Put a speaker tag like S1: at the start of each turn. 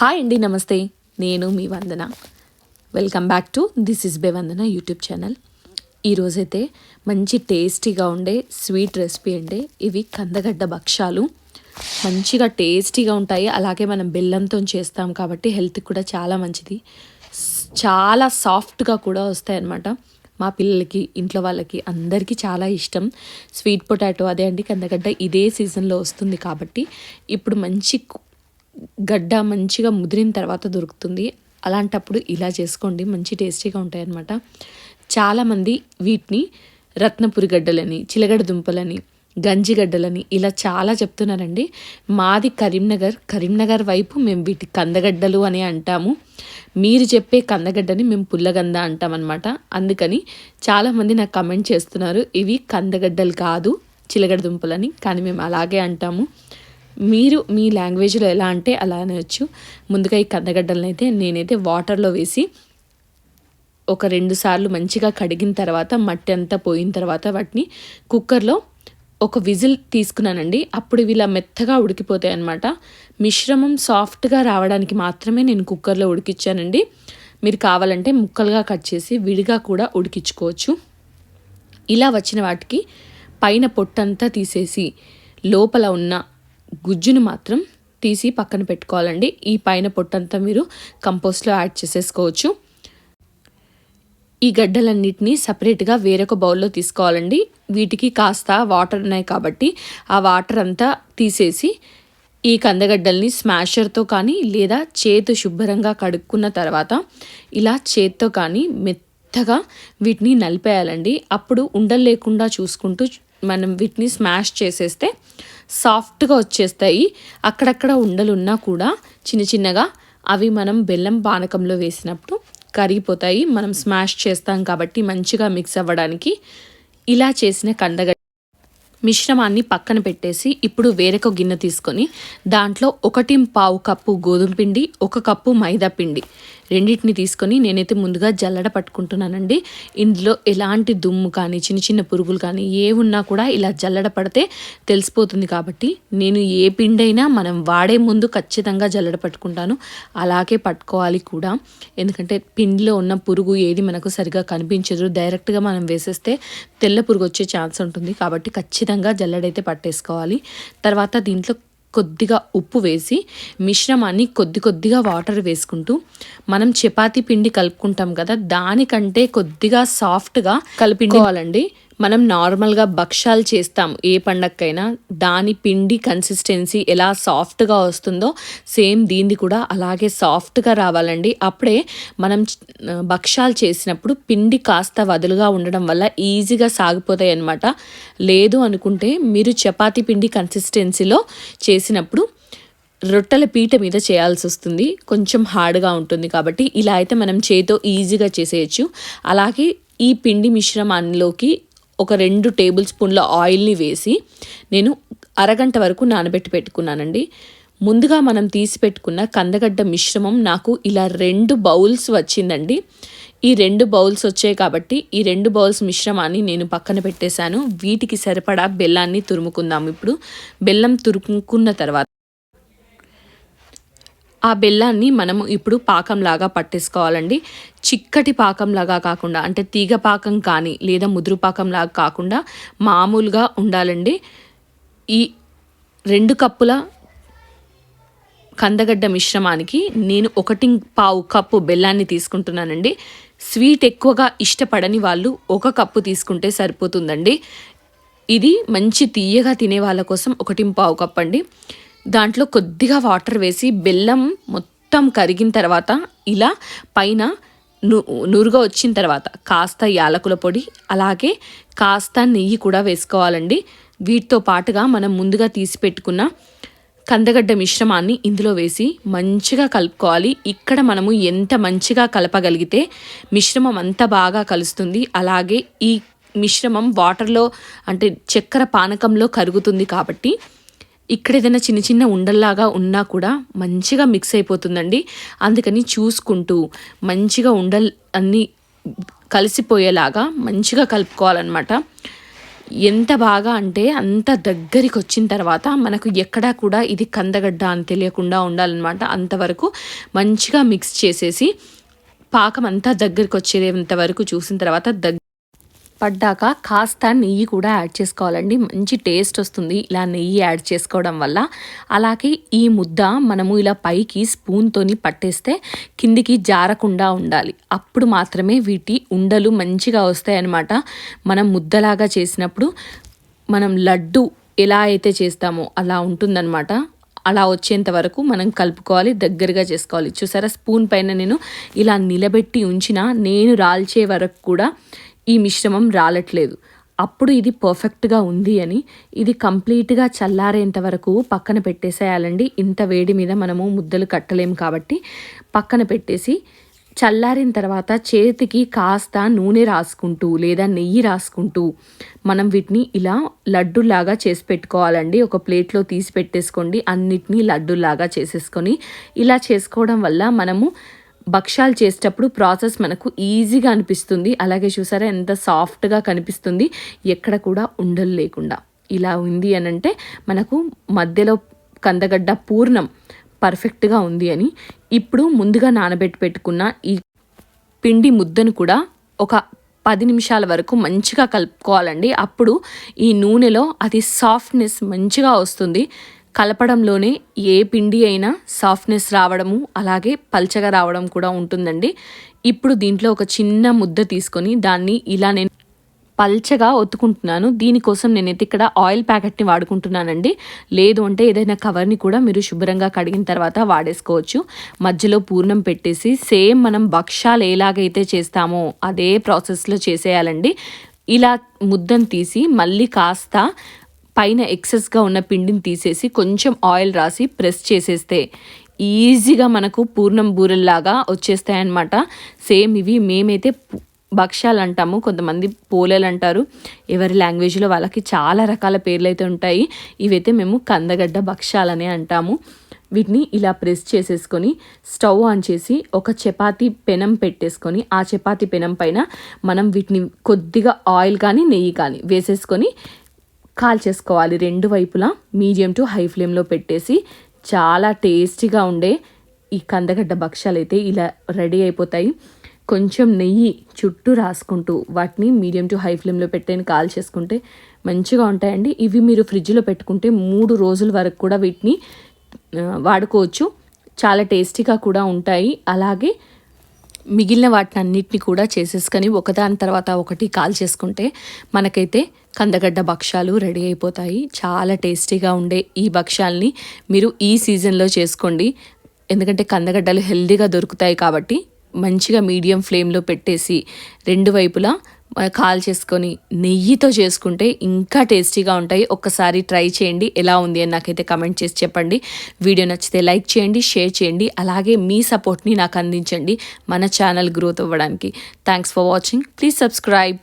S1: Hi అండి, నమస్తే. నేను మీ Vandana. Welcome back to this is by Vandana YouTube channel. ఈరోజైతే మంచి టేస్టీగా ఉండే స్వీట్ రెసిపీ అండి. ఇవి కందగడ్డ భక్షాలు. మంచిగా టేస్టీగా ఉంటాయి. అలాగే మనం బెల్లంతో చేస్తాం కాబట్టి హెల్త్కి కూడా చాలా మంచిది. చాలా సాఫ్ట్గా కూడా వస్తాయి అన్నమాట. మా పిల్లలకి, ఇంట్లో వాళ్ళకి అందరికీ చాలా ఇష్టం. స్వీట్ పొటాటో అదే అండి, కందగడ్డ ఇదే సీజన్లో వస్తుంది కాబట్టి ఇప్పుడు మంచి గడ్డ మంచిగా ముదిరిన తర్వాత దొరుకుతుంది. అలాంటప్పుడు ఇలా చేసుకోండి, మంచి టేస్టీగా ఉంటాయి అన్నమాట. చాలామంది వీటిని రత్నపురి గడ్డలని, చిలగడ దుంపలని, గంజిగడ్డలని ఇలా చాలా చెప్తున్నారండి. మాది కరీంనగర్ వైపు మేము వీటి కందగడ్డలు అని అంటాము. మీరు చెప్పే కందగడ్డని మేము పుల్లగంద అంటామన్నమాట. అందుకని చాలామంది నాకు కమెంట్ చేస్తున్నారు, ఇవి కందగడ్డలు కాదు చిలగడ దుంపలని, కానీ మేము అలాగే అంటాము. మీరు మీ లాంగ్వేజ్లో ఎలా అంటే అలా అనవచ్చు. ముందుగా ఈ కందగడ్డలను అయితే నేనైతే వాటర్లో వేసి ఒక 2 సార్లు మంచిగా కడిగిన తర్వాత, మట్టి అంతా పోయిన తర్వాత వాటిని కుక్కర్లో ఒక విజిల్ తీసుకున్నానండి. అప్పుడు ఇలా మెత్తగా ఉడికిపోతాయి అన్నమాట. మిశ్రమం సాఫ్ట్గా రావడానికి మాత్రమే నేను కుక్కర్లో ఉడికించానండి. మీరు కావాలంటే ముక్కలుగా కట్ చేసి విడిగా కూడా ఉడికించుకోవచ్చు. ఇలా వచ్చిన వాటికి పైన పొట్టంతా తీసేసి లోపల ఉన్న గుజ్జును మాత్రం తీసి పక్కన పెట్టుకోవాలండి. ఈ పైన పొట్టంతా మీరు కంపోస్ట్లో యాడ్ చేసేసుకోవచ్చు. ఈ గడ్డలన్నిటినీ సపరేట్గా వేరొక బౌల్లో తీసుకోవాలండి. వీటికి కాస్త వాటర్ ఉన్నాయి కాబట్టి ఆ వాటర్ అంతా తీసేసి ఈ కందగడ్డల్ని స్మాషర్తో కానీ లేదా చేతు శుభ్రంగా కడుక్కున్న తర్వాత ఇలా చేత్తో కానీ మెత్తగా వీటిని నలిపేయాలండి. అప్పుడు ఉండలు లేకుండా చూసుకుంటూ మనం వీటిని స్మాష్ చేసేస్తే సాఫ్ట్గా వచ్చేస్తాయి. అక్కడక్కడ ఉండలున్నా కూడా చిన్నగా అవి మనం బెల్లం పానకంలో వేసినప్పుడు కరిగిపోతాయి. మనం స్మాష్ చేస్తాం కాబట్టి మంచిగా మిక్స్ అవ్వడానికి. ఇలా చేసిన కందగడ్డ మిశ్రమాన్ని పక్కన పెట్టేసి ఇప్పుడు వేరొక గిన్నె తీసుకొని దాంట్లో 1.25 కప్పు గోధుమ పిండి, 1 కప్పు మైదా పిండి రెండింటిని తీసుకొని నేనైతే ముందుగా జల్లడ పట్టుకుంటున్నానండి. ఇందులో ఎలాంటి దుమ్ము కానీ చిన్న పురుగులు కానీ ఏ ఉన్నా కూడా ఇలా జల్లడ పడితే తెలిసిపోతుంది. కాబట్టి నేను ఏ పిండి అయినా మనం వాడే ముందు ఖచ్చితంగా జల్లడ పట్టుకుంటాను. అలాగే పట్టుకోవాలి కూడా, ఎందుకంటే పిండిలో ఉన్న పురుగు ఏది మనకు సరిగా కనిపించదు. డైరెక్ట్గా మనం వేసేస్తే తెల్ల పురుగు వచ్చే ఛాన్స్ ఉంటుంది. కాబట్టి ఖచ్చితంగా జల్లడైతే పట్టేసుకోవాలి. తర్వాత దీంట్లో కొద్దిగా ఉప్పు వేసి మిశ్రమాన్ని కొద్దిగా వాటర్ వేసుకుంటూ మనం చపాతీ పిండి కలుపుకుంటాం కదా, దానికంటే కొద్దిగా సాఫ్ట్గా కలిపించుకోవాలండి. మనం నార్మల్గా భక్షాలు చేస్తాం ఏ పండక్కైనా, దాని పిండి కన్సిస్టెన్సీ ఎలా సాఫ్ట్గా వస్తుందో సేమ్ దీన్ని కూడా అలాగే సాఫ్ట్గా రావాలండి. అప్పుడే మనం భక్షాలు చేసినప్పుడు పిండి కాస్త వదులుగా ఉండడం వల్ల ఈజీగా సాగిపోతాయి అన్నమాట. లేదు అనుకుంటే మీరు చపాతీ పిండి కన్సిస్టెన్సీలో చేసినప్పుడు రొట్టెల పీట మీద చేయాల్సి వస్తుంది, కొంచెం హార్డ్గా ఉంటుంది. కాబట్టి ఇలా అయితే మనం చేతితో ఈజీగా చేసేయచ్చు. అలాగే ఈ పిండి మిశ్రమాన్నిలోకి ఒక 2 టేబుల్ స్పూన్ల ఆయిల్ని వేసి నేను అరగంట వరకు నానబెట్టి పెట్టుకున్నానండి. ముందుగా మనం తీసి పెట్టుకున్న కందగడ్డ మిశ్రమం నాకు ఇలా 2 బౌల్స్ వచ్చిందండి. ఈ 2 బౌల్స్ వచ్చాయి కాబట్టి ఈ 2 బౌల్స్ మిశ్రమాన్ని నేను పక్కన పెట్టేశాను. వీటికి సరిపడా బెల్లాన్ని తురుముకుందాం. ఇప్పుడు బెల్లం తురుముకున్న తర్వాత ఆ బెల్లాన్ని మనము ఇప్పుడు పాకంలాగా పట్టేసుకోవాలండి. చిక్కటి పాకంలాగా కాకుండా, అంటే తీగ పాకం కానీ లేదా ముదురు పాకంలాగా కాకుండా మామూలుగా ఉండాలండి. ఈ 2 కప్పుల కందగడ్డ మిశ్రమానికి నేను 1.25 కప్పు బెల్లాన్ని తీసుకుంటున్నానండి. స్వీట్ ఎక్కువగా ఇష్టపడని వాళ్ళు 1 కప్పు తీసుకుంటే సరిపోతుందండి. ఇది మంచి తీయగా తినే వాళ్ళ కోసం 1.25 కప్పు అండి. దాంట్లో కొద్దిగా వాటర్ వేసి బెల్లం మొత్తం కరిగిన తర్వాత ఇలా పైన నురుగా వచ్చిన తర్వాత కాస్త యాలకుల పొడి, అలాగే కాస్త నెయ్యి కూడా వేసుకోవాలండి. వీటితో పాటుగా మనం ముందుగా తీసి పెట్టుకున్న కందగడ్డ మిశ్రమాన్ని ఇందులో వేసి మంచిగా కలుపుకోవాలి. ఇక్కడ మనము ఎంత మంచిగా కలపగలిగితే మిశ్రమం అంత బాగా కలుస్తుంది. అలాగే ఈ మిశ్రమం వాటర్లో అంటే చక్కెర పానకంలో కరుగుతుంది కాబట్టి ఇక్కడ ఏదైనా చిన్న ఉండల్లాగా ఉన్నా కూడా మంచిగా మిక్స్ అయిపోతుందండి. అందుకని చూసుకుంటూ మంచిగా ఉండలు అన్నీ కలిసిపోయేలాగా మంచిగా కలుపుకోవాలన్నమాట. ఎంత బాగా అంటే అంత దగ్గరికి వచ్చిన తర్వాత మనకు ఎక్కడా కూడా ఇది కందగడ్డ అని తెలియకుండా ఉండాలన్నమాట. అంతవరకు మంచిగా మిక్స్ చేసేసి పాకం అంతా దగ్గరికి వచ్చేంత వరకు చూసిన తర్వాత పడ్డాక కాస్త నెయ్యి కూడా యాడ్ చేసుకోవాలండి. మంచి టేస్ట్ వస్తుంది ఇలా నెయ్యి యాడ్ చేసుకోవడం వల్ల. అలాగే ఈ ముద్ద మనము ఇలా పైకి స్పూన్తోని పట్టేస్తే కిందికి జారకుండా ఉండాలి. అప్పుడు మాత్రమే వీటి ఉండలు మంచిగా వస్తాయన్నమాట. మనం ముద్దలాగా చేసినప్పుడు మనం లడ్డు ఎలా అయితే చేస్తామో అలా ఉంటుందన్నమాట. అలా వచ్చేంత వరకు మనం కలుపుకోవాలి, దగ్గరగా చేసుకోవాలి. చూసారా, స్పూన్ పైన నేను ఇలా నిలబెట్టి ఉంచిన నేను రాల్చే వరకు కూడా ఈ మిశ్రమం రాలట్లేదు. అప్పుడు ఇది పర్ఫెక్ట్గా ఉంది అని. ఇది కంప్లీట్గా చల్లారేంత వరకు పక్కన పెట్టేసేయాలండి. ఇంత వేడి మీద మనము ముద్దలు కట్టలేము కాబట్టి పక్కన పెట్టేసి చల్లారిన తర్వాత చేతికి కాస్త నూనె రాసుకుంటూ లేదా నెయ్యి రాసుకుంటూ మనం వీటిని ఇలా లడ్డులాగా చేసి పెట్టుకోవాలండి. ఒక ప్లేట్లో తీసి పెట్టేసుకోండి. అన్నిటినీ లడ్డులాగా చేసేసుకొని ఇలా చేసుకోవడం వల్ల మనము భక్ష్యాలు చేసేటప్పుడు ప్రాసెస్ మనకు ఈజీగా అనిపిస్తుంది. అలాగే చూసారా ఎంత సాఫ్ట్గా కనిపిస్తుంది, ఎక్కడ కూడా ఉండలు లేకుండా. ఇలా ఉంది అని అంటే మనకు మధ్యలో కందగడ్డ పూర్ణం పర్ఫెక్ట్గా ఉంది అని. ఇప్పుడు ముందుగా నానబెట్టి పెట్టుకున్న ఈ పిండి ముద్దను కూడా ఒక 10 నిమిషాల వరకు మంచిగా కలుపుకోవాలండి. అప్పుడు ఈ నూనెలో అది సాఫ్ట్నెస్ మంచిగా వస్తుంది. కలపడంలోనే ఏ పిండి అయినా సాఫ్ట్నెస్ రావడము అలాగే పల్చగా రావడం కూడా ఉంటుందండి. ఇప్పుడు దీంట్లో ఒక చిన్న ముద్ద తీసుకొని దాన్ని ఇలా నేను పల్చగా ఒత్తుకుంటున్నాను. దీనికోసం నేనైతే ఇక్కడ ఆయిల్ ప్యాకెట్ని వాడుకుంటున్నానండి. లేదు అంటే ఏదైనా కవర్ని కూడా మీరు శుభ్రంగా కడిగిన తర్వాత వాడేసుకోవచ్చు. మధ్యలో పూర్ణం పెట్టేసి సేమ్ మనం భక్షాలు ఎలాగైతే చేస్తామో అదే ప్రాసెస్లో చేసేయాలండి. ఇలా ముద్దను తీసి మళ్ళీ కాస్త పైన ఎక్సెస్గా ఉన్న పిండిని తీసేసి కొంచెం ఆయిల్ రాసి ప్రెస్ చేసేస్తే ఈజీగా మనకు పూర్ణం బూరెల్లాగా వచ్చేస్తాయన్నమాట. సేమ్ ఇవి మేమైతే భక్ష్యాలు అంటాము, కొంతమంది పోలేలు అంటారు. ఎవరి లాంగ్వేజ్లో వాళ్ళకి చాలా రకాల పేర్లు అయితే ఉంటాయి. ఇవైతే మేము కందగడ్డ భక్ష్యాలనే అంటాము. వీటిని ఇలా ప్రెస్ చేసేసుకొని స్టవ్ ఆన్ చేసి ఒక చపాతీ పెనం పెట్టేసుకొని ఆ చపాతీ పెనం పైన మనం వీటిని కొద్దిగా ఆయిల్ కానీ నెయ్యి కానీ వేసేసుకొని కాల్చేసుకోవాలి. రెండు వైపులా మీడియం టు హై ఫ్లేమ్లో పెట్టేసి చాలా టేస్టీగా ఉండే ఈ కందగడ్డ భక్ష్యాలు అయితే ఇలా రెడీ అయిపోతాయి. కొంచెం నెయ్యి చుట్టూ రాసుకుంటూ వాటిని మీడియం టు హై ఫ్లేమ్లో పెట్టేని కాల్చేసుకుంటే మంచిగా ఉంటాయండి. ఇవి మీరు ఫ్రిడ్జ్లో పెట్టుకుంటే 3 రోజుల వరకు కూడా వీటిని వాడుకోవచ్చు. చాలా టేస్టీగా కూడా ఉంటాయి. అలాగే మిగిలిన వాటిని అన్నిటిని కూడా చేసేసుకొని ఒకదాని తర్వాత ఒకటి కాల్ చేసుకుంటే మనకైతే కందగడ్డ భక్ష్యాలు రెడీ అయిపోతాయి. చాలా టేస్టీగా ఉండే ఈ భక్ష్యాల్ని మీరు ఈ సీజన్లో చేసుకోండి. ఎందుకంటే కందగడ్డలు హెల్దీగా దొరుకుతాయి కాబట్టి మంచిగా మీడియం ఫ్లేమ్లో పెట్టేసి రెండు వైపులా కాల్ చేసుకొని నెయ్యితో చేసుకుంటే ఇంకా టేస్టీగా ఉంటాయి. ఒక్కసారి ట్రై చేయండి, ఎలా ఉంది అని నాకైతే కమెంట్ చేసి చెప్పండి. వీడియో నచ్చితే లైక్ చేయండి, షేర్ చేయండి. అలాగే మీ సపోర్ట్ని నాకు అందించండి మన ఛానల్ గ్రోత్ అవ్వడానికి. Thanks for watching. Please subscribe.